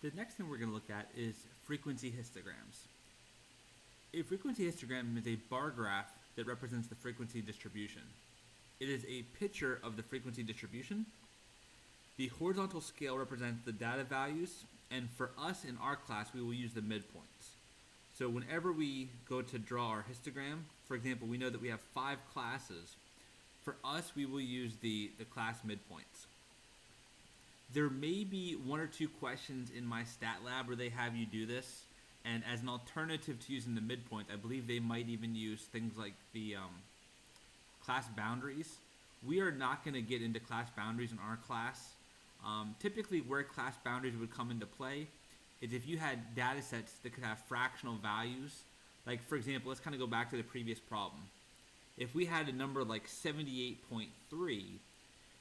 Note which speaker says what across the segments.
Speaker 1: The next thing we're going to look at is frequency histograms. A frequency histogram is a bar graph that represents the frequency distribution. It is a picture of the frequency distribution. The horizontal scale represents the data values, and for us in our class, we will use the midpoints. So whenever we go to draw our histogram, for example, we know that we have 5 classes. For us, we will use the class midpoints. There may be 1 or 2 questions in my stat lab where they have you do this, and as an alternative to using the midpoint, I believe they might even use things like the class boundaries. We are not going to get into class boundaries in our class. Typically where class boundaries would come into play is if you had data sets that could have fractional values. Like, for example, let's kind of go back to the previous problem. If we had a number like 78.3,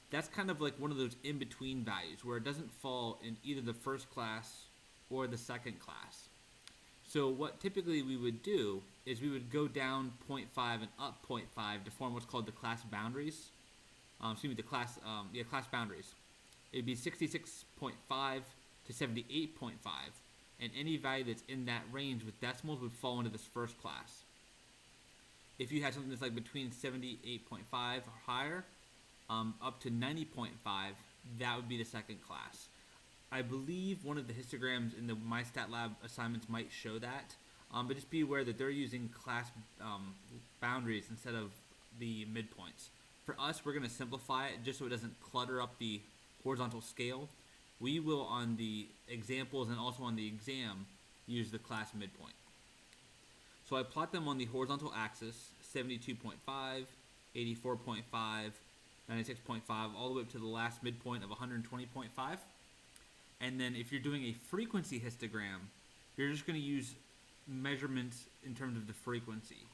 Speaker 1: that's kind of like one of those in-between values where it doesn't fall in either the first class or the second class. So what typically we would do is we would go down 0.5 and up 0.5 to form what's called the class boundaries. Class boundaries. It'd be 66.5 to 78.5, and any value that's in that range with decimals would fall into this first class. If you had something that's like between 78.5 or higher, up to 90.5, that would be the second class. I believe one of the histograms in the MyStatLab assignments might show that, but just be aware that they're using class boundaries instead of the midpoints. For us, we're going to simplify it just so it doesn't clutter up the horizontal scale. We will, on the examples and also on the exam, use the class midpoint. So I plot them on the horizontal axis, 72.5, 84.5, 96.5, all the way up to the last midpoint of 120.5. And then if you're doing a frequency histogram, you're just going to use measurements in terms of the frequency.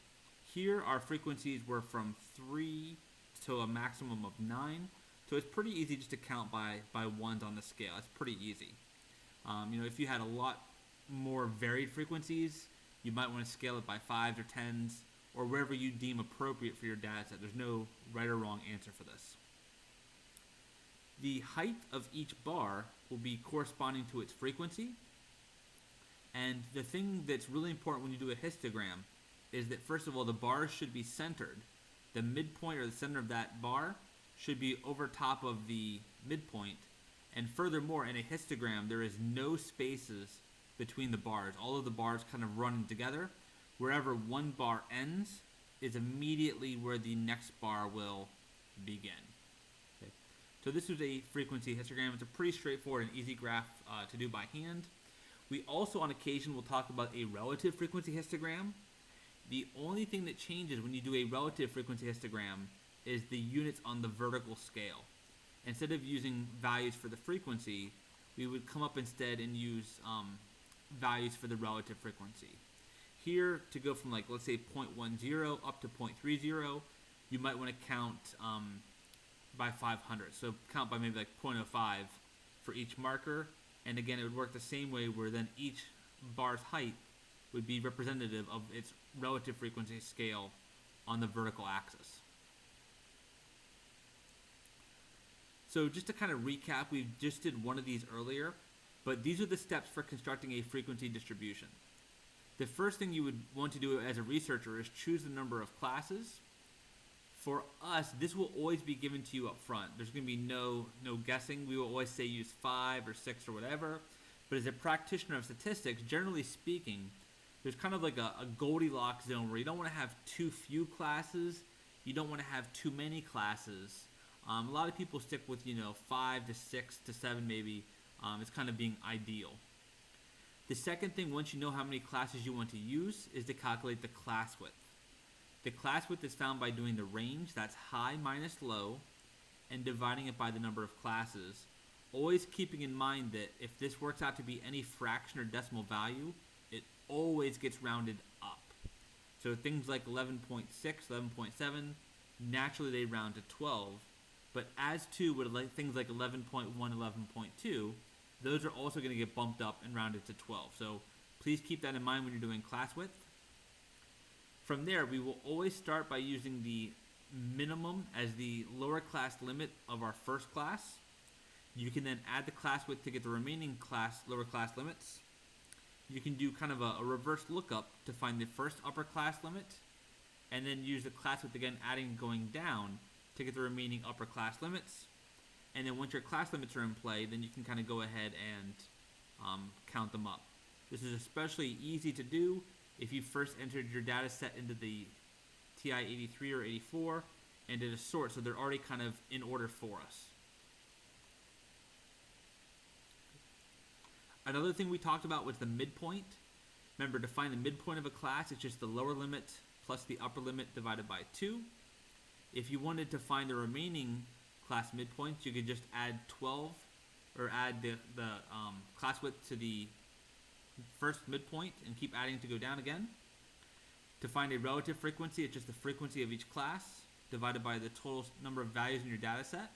Speaker 1: Here our frequencies were from 3 to a maximum of 9. So it's pretty easy just to count by ones on the scale. It's pretty easy. If you had a lot more varied frequencies, you might want to scale it by 5s or 10s, or wherever you deem appropriate for your data set. There's no right or wrong answer for this. The height of each bar will be corresponding to its frequency. And the thing that's really important when you do a histogram is that, first of all, the bars should be centered. The midpoint or the center of that bar should be over top of the midpoint. And furthermore, in a histogram, there is no spaces between the bars. All of the bars kind of run together. Wherever one bar ends is immediately where the next bar will begin. Okay. So this is a frequency histogram. It's a pretty straightforward and easy graph to do by hand. We also on occasion will talk about a relative frequency histogram. The only thing that changes when you do a relative frequency histogram is the units on the vertical scale. Instead of using values for the frequency, we would come up instead and use values for the relative frequency. Here, to go from let's say 0.10 up to 0.30, you might want to count by 500. So count by maybe 0.05 for each marker. And again, it would work the same way where then each bar's height would be representative of its relative frequency scale on the vertical axis. So just to kind of recap, we just did one of these earlier, but these are the steps for constructing a frequency distribution. The first thing you would want to do as a researcher is choose the number of classes. For us, this will always be given to you up front. There's going to be no guessing. We will always say use 5 or 6 or whatever. But as a practitioner of statistics, generally speaking, there's kind of like a Goldilocks zone where you don't want to have too few classes. You don't want to have too many classes. A lot of people stick with 5 to 6 to 7 maybe. It's kind of being ideal. The second thing, once you know how many classes you want to use, is to calculate the class width. The class width is found by doing the range, that's high minus low, and dividing it by the number of classes. Always keeping in mind that if this works out to be any fraction or decimal value, it always gets rounded up. So things like 11.6, 11.7, naturally they round to 12. But as to with things like 11.1, 11.2, those are also going to get bumped up and rounded to 12. So please keep that in mind when you're doing class width. From there, we will always start by using the minimum as the lower class limit of our first class. You can then add the class width to get the remaining lower class limits. You can do kind of a reverse lookup to find the first upper class limit, and then use the class width again, adding going down to get the remaining upper class limits. And then once your class limits are in play, then you can kind of go ahead and count them up. This is especially easy to do if you first entered your data set into the TI-83 or 84 and did a sort, so they're already kind of in order for us. Another thing we talked about was the midpoint. Remember, to find the midpoint of a class, it's just the lower limit plus the upper limit divided by 2. If you wanted to find the remaining class midpoints, you could just add 12, or add the class width to the first midpoint and keep adding to go down again. To find a relative frequency, it's just the frequency of each class divided by the total number of values in your data set.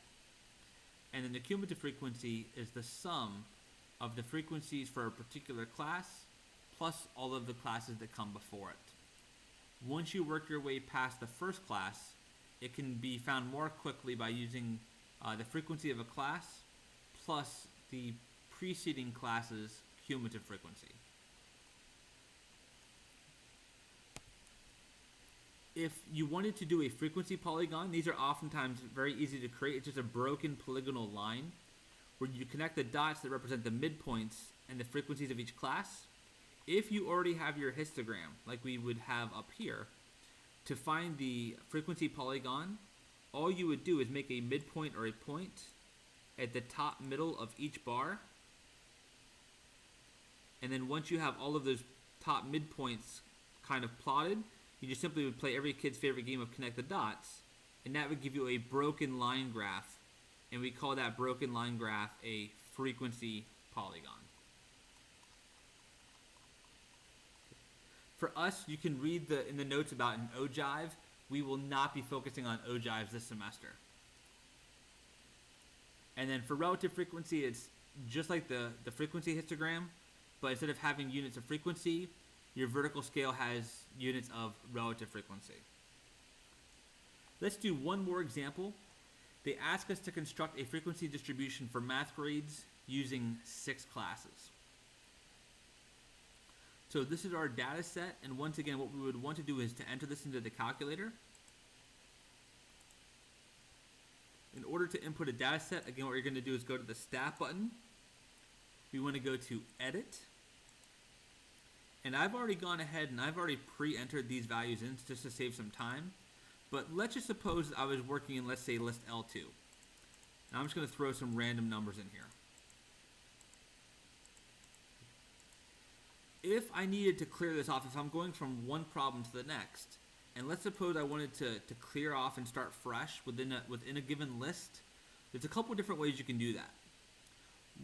Speaker 1: And then the cumulative frequency is the sum of the frequencies for a particular class plus all of the classes that come before it. Once you work your way past the first class, it can be found more quickly by using the frequency of a class plus the preceding class's cumulative frequency. If you wanted to do a frequency polygon, these are oftentimes very easy to create. It's just a broken polygonal line where you connect the dots that represent the midpoints and the frequencies of each class. If you already have your histogram, like we would have up here, to find the frequency polygon, all you would do is make a midpoint or a point at the top middle of each bar. And then once you have all of those top midpoints kind of plotted, you just simply would play every kid's favorite game of connect the dots, and that would give you a broken line graph. And we call that broken line graph a frequency polygon. For us, you can read in the notes about an ogive. We will not be focusing on ogives this semester. And then for relative frequency, it's just like the frequency histogram, but instead of having units of frequency, your vertical scale has units of relative frequency. Let's do one more example. They ask us to construct a frequency distribution for math grades using 6 classes. So this is our data set, and once again, what we would want to do is to enter this into the calculator. In order to input a data set, again, what you're going to do is go to the Stat button. We want to go to Edit. And I've already gone ahead and I've already pre-entered these values in just to save some time. But let's just suppose I was working in, let's say, list L2. Now I'm just going to throw some random numbers in here. If I needed to clear this off, if I'm going from one problem to the next, and let's suppose I wanted to clear off and start fresh within a given list, there's a couple different ways you can do that.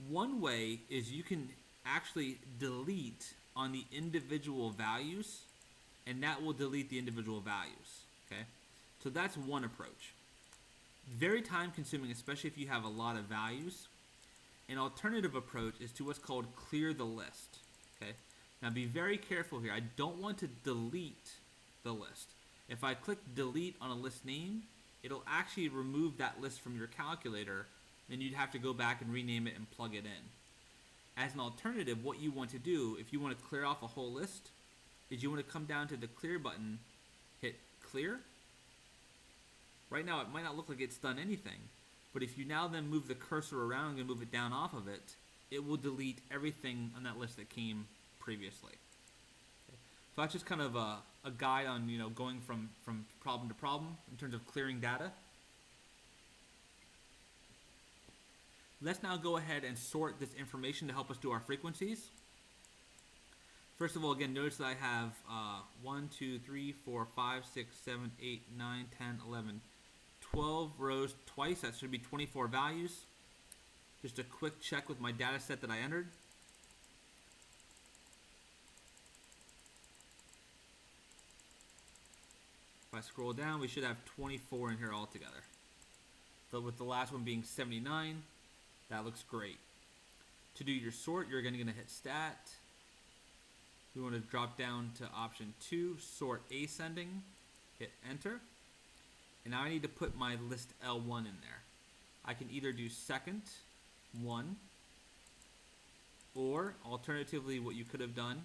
Speaker 1: One way is you can actually delete on the individual values, and that will delete the individual values. Okay, so that's one approach. Very time consuming, especially if you have a lot of values. An alternative approach is to what's called clear the list. Okay, now be very careful here. I don't want to delete the list. If I click delete on a list name, it'll actually remove that list from your calculator. Then you'd have to go back and rename it and plug it in. As an alternative, what you want to do, if you want to clear off a whole list, is you want to come down to the clear button, hit clear. Right now it might not look like it's done anything, but if you now then move the cursor around and move it down off of it, it will delete everything on that list that came previously. Okay. So that's just kind of a guide on going from problem to problem in terms of clearing data. Let's now go ahead and sort this information to help us do our frequencies. First of all, again, notice that I have 1, 2, 3, 4, 5, 6, 7, 8, 9, 10, 11, 12 rows twice. That should be 24 values. Just a quick check with my data set that I entered. If I scroll down, we should have 24 in here altogether. So with the last one being 79, that looks great. To do your sort, you're going to hit Stat. We want to drop down to option 2, Sort Ascending. Hit Enter. And now I need to put my list L1 in there. I can either do second, 1. Or alternatively, what you could have done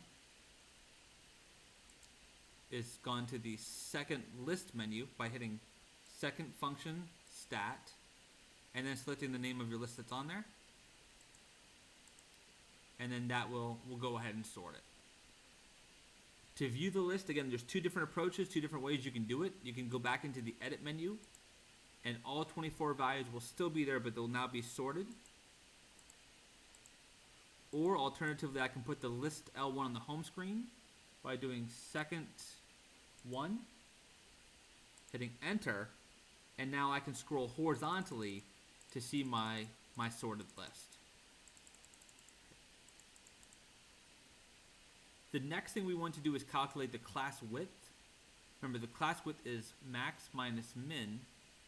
Speaker 1: is gone to the second list menu by hitting second function stat and then selecting the name of your list that's on there, and then that will go ahead and sort it. To view the list, again, there's two different approaches, two different ways you can do it. You can go back into the edit menu and all 24 values will still be there, but they'll now be sorted. Or alternatively, I can put the list L1 on the home screen by doing second 1, hitting enter, and now I can scroll horizontally to see my sorted list. The next thing we want to do is calculate the class width. Remember, the class width is max minus min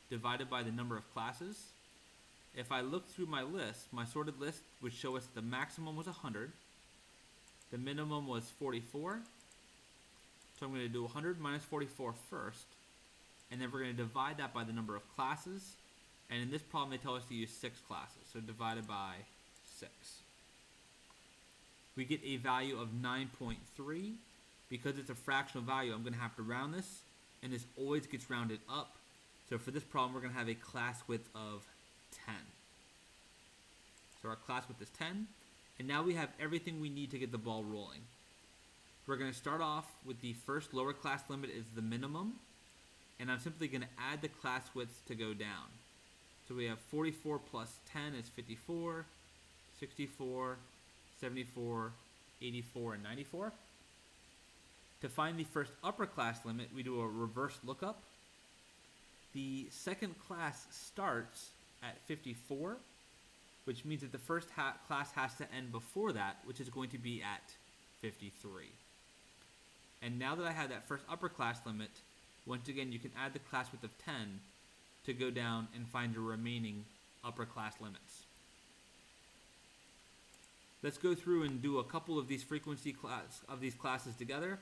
Speaker 1: divided by the number of classes. If I look through my list, my sorted list would show us the maximum was 100, the minimum was 44, so I'm going to do 100 minus 44 first, and then we're going to divide that by the number of classes, and in this problem they tell us to use 6 classes, so divided by 6. We get a value of 9.3. Because it's a fractional value, I'm going to have to round this, and this always gets rounded up. So for this problem, we're going to have a class width of 10. So our class width is 10, and now we have everything we need to get the ball rolling. We're going to start off with the first lower class limit is the minimum, and I'm simply going to add the class widths to go down. So we have 44 plus 10 is 54, 64, 74, 84, and 94. To find the first upper class limit, we do a reverse lookup. The second class starts at 54, which means that the first class has to end before that, which is going to be at 53. And now that I have that first upper class limit, once again, you can add the class width of 10 to go down and find your remaining upper class limits. Let's go through and do a couple of these these classes together.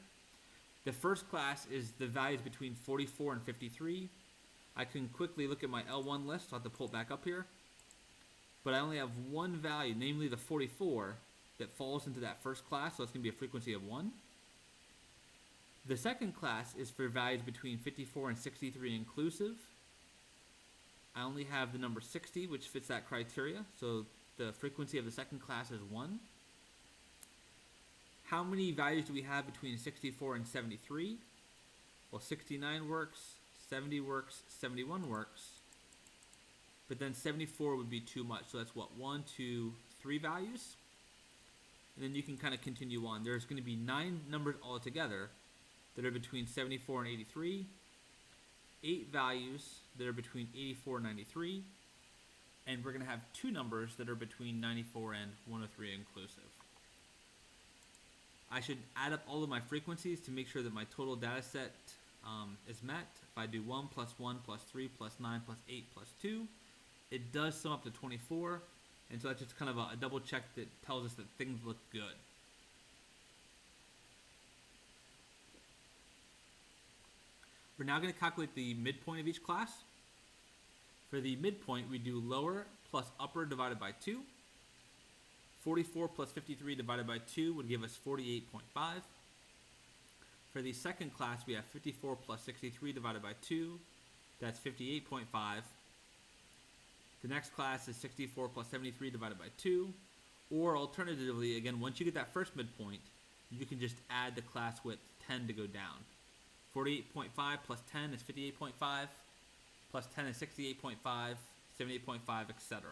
Speaker 1: The first class is the values between 44 and 53. I can quickly look at my L1 list. I'll have to pull it back up here. But I only have one value, namely the 44, that falls into that first class, so it's going to be a frequency of 1. The second class is for values between 54 and 63 inclusive. I only have the number 60, which fits that criteria, so the frequency of the second class is 1. How many values do we have between 64 and 73? Well, 69 works, 70 works, 71 works, but then 74 would be too much. So that's what, 1, 2, 3 values? And then you can kind of continue on. There's going to be 9 numbers altogether that are between 74 and 83, 8 values that are between 84 and 93, and we're going to have 2 numbers that are between 94 and 103 inclusive. I should add up all of my frequencies to make sure that my total data set is met. If I do 1 plus 1 plus 3 plus 9 plus 8 plus 2, it does sum up to 24, and so that's just kind of a double check that tells us that things look good. We're now going to calculate the midpoint of each class. For the midpoint, we do lower plus upper divided by 2. 44 plus 53 divided by 2 would give us 48.5. For the second class, we have 54 plus 63 divided by 2. That's 58.5. The next class is 64 plus 73 divided by 2. Or alternatively, again, once you get that first midpoint, you can just add the class width 10 to go down. 48.5 plus 10 is 58.5. Plus 10 is 68.5, 78.5, etc.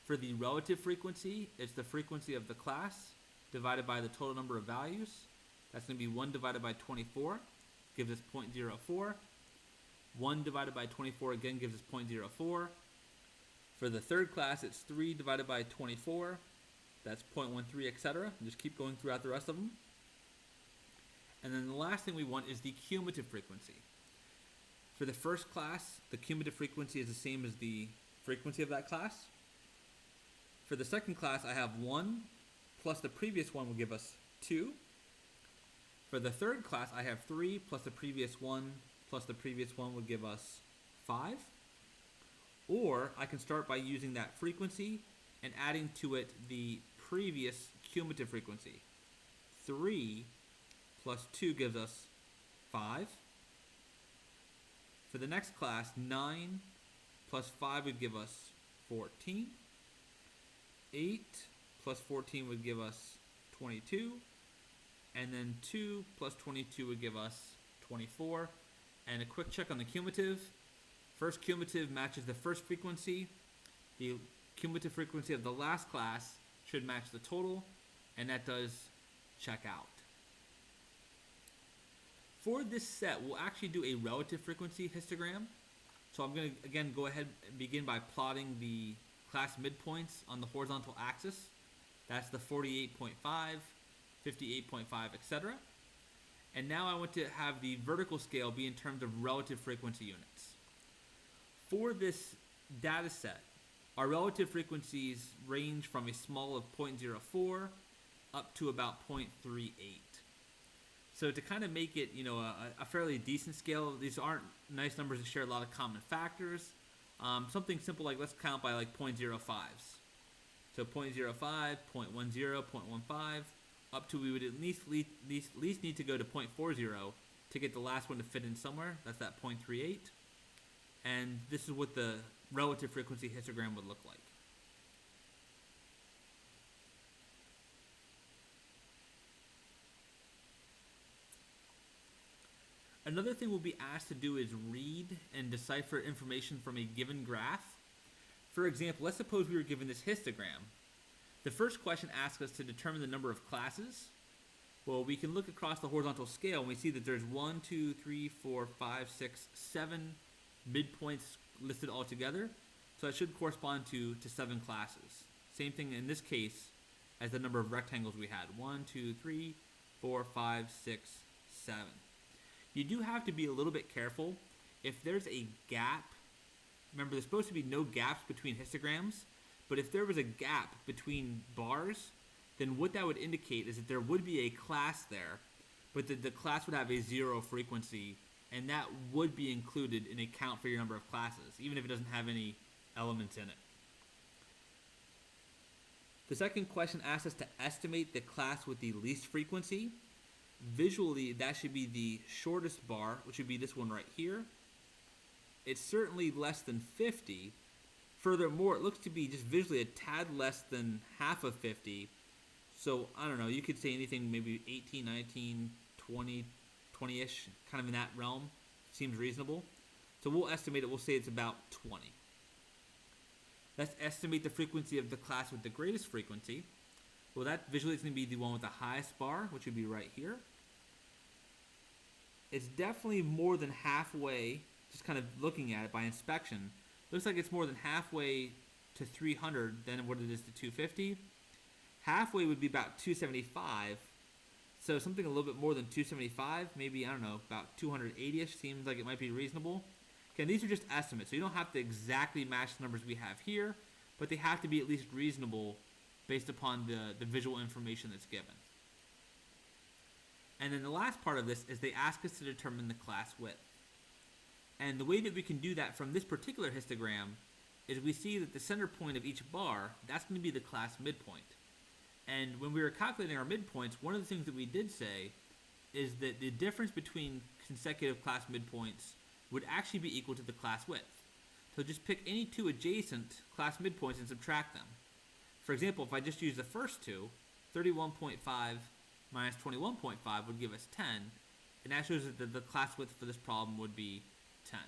Speaker 1: For the relative frequency, it's the frequency of the class divided by the total number of values. That's going to be 1 divided by 24, gives us 0.04. 1 divided by 24 again gives us 0.04. For the third class, it's 3 divided by 24. That's 0.13, etc. Just keep going throughout the rest of them. And then the last thing we want is the cumulative frequency. For the first class, the cumulative frequency is the same as the frequency of that class. For the second class, I have 1 plus the previous one will give us 2. For the third class, I have 3 plus the previous one plus the previous one would give us 5. Or I can start by using that frequency and adding to it the previous cumulative frequency. 3 plus 2 gives us 5. For the next class, 9 plus 5 would give us 14. 8 plus 14 would give us 22. And then 2 plus 22 would give us 24. And a quick check on the cumulative. First cumulative matches the first frequency. The cumulative frequency of the last class should match the total, and that does check out. For this set, we'll actually do a relative frequency histogram. So I'm going to, again, go ahead and begin by plotting the class midpoints on the horizontal axis. That's the 48.5, 58.5, etc. And now I want to have the vertical scale be in terms of relative frequency units. For this data set, our relative frequencies range from a small of 0.04 up to about 0.38. So to kind of make it, a fairly decent scale, these aren't nice numbers that share a lot of common factors. Something simple like, let's count by like 0.05s. So 0.05, 0.10, 0.15, up to we would at least need to go to 0.40 to get the last one to fit in somewhere. That's that 0.38. And this is what the relative frequency histogram would look like. Another thing we'll be asked to do is read and decipher information from a given graph. For example, let's suppose we were given this histogram. The first question asks us to determine the number of classes. Well, we can look across the horizontal scale and we see that there's 1, 2, 3, 4, 5, 6, 7 midpoints listed all together. So that should correspond to 7 classes. Same thing in this case as the number of rectangles we had. 1, 2, 3, 4, 5, 6, 7. You do have to be a little bit careful. If there's a gap, remember there's supposed to be no gaps between histograms, but if there was a gap between bars, then what that would indicate is that there would be a class there, but the class would have a 0 frequency, and that would be included in a count for your number of classes, even if it doesn't have any elements in it. The second question asks us to estimate the class with the least frequency. Visually, that should be the shortest bar, which would be this one right here. It's certainly less than 50. Furthermore, it looks to be just visually a tad less than half of 50. So, I don't know, you could say anything maybe 18, 19, 20, 20-ish, kind of in that realm. Seems reasonable. So we'll estimate it, we'll say it's about 20. Let's estimate the frequency of the class with the greatest frequency. Well, that visually is going to be the one with the highest bar, which would be right here. It's definitely more than halfway, just kind of looking at it by inspection. Looks like it's more than halfway to 300 than what it is to 250. Halfway would be about 275. So something a little bit more than 275, maybe, I don't know, about 280-ish seems like it might be reasonable. Again, these are just estimates, so you don't have to exactly match the numbers we have here, but they have to be at least reasonable based upon the visual information that's given. And then the last part of this is they ask us to determine the class width. And the way that we can do that from this particular histogram is we see that the center point of each bar, that's going to be the class midpoint. And when we were calculating our midpoints, one of the things that we did say is that the difference between consecutive class midpoints would actually be equal to the class width. So just pick any two adjacent class midpoints and subtract them. For example, if I just use the first two, 31.5 minus 21.5 would give us 10, and that shows that the class width for this problem would be 10.